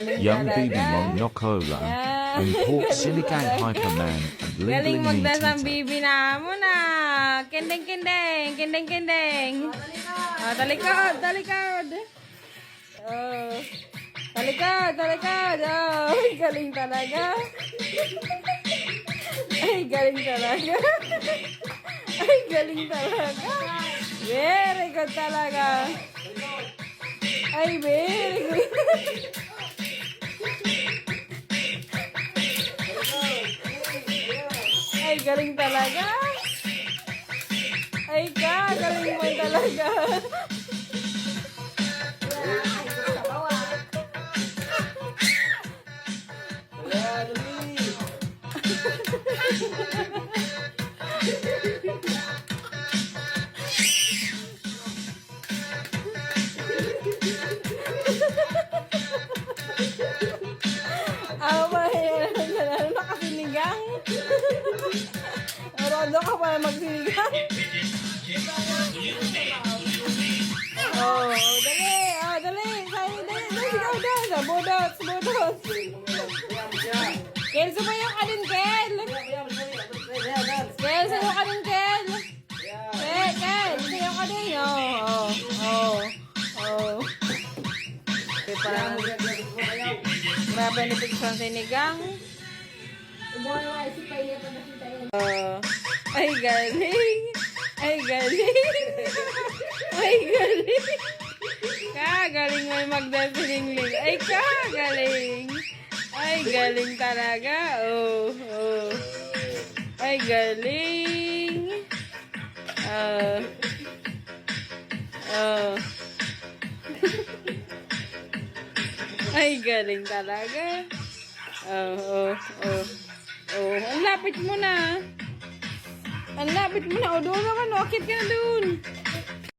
Young BB Monocola, import Siligang Hyperman and Galing Lingling magdasang Tita. bibi na mo na. Kendeng, kendeng. Kendeng, kendeng. Oh, talikod, talikod. Oh. Talikod, talikod. Oh, ay, galing talaga. Ay, galing talaga. Ay, galing talaga. Very good talaga. Ay, very good. Ay, galing talaga. Ay, galing mo talaga. Lalo na kasinigang. Rodo ka pala magsinigang. Oh, dali. Oh, dali. Dali, dali. Sigaw doon. Sabudot, sabudot. Kel, sumayo ka din, Kel. Kel, sumayo ka din, Kel. Kel, sumayo ka din. Oh. Okay, parang grabe ni Pigson sinigang. Ay, galing. Ay, galing. Ay, galing. Kagaling may magdasilingling. Ay, kagaling. Ay, galing talaga. Oh. Ay, galing. Ay, galing talaga. Ang lapit mo na. Ang lapit mo na. O, doon naman. O, akit ka na doon.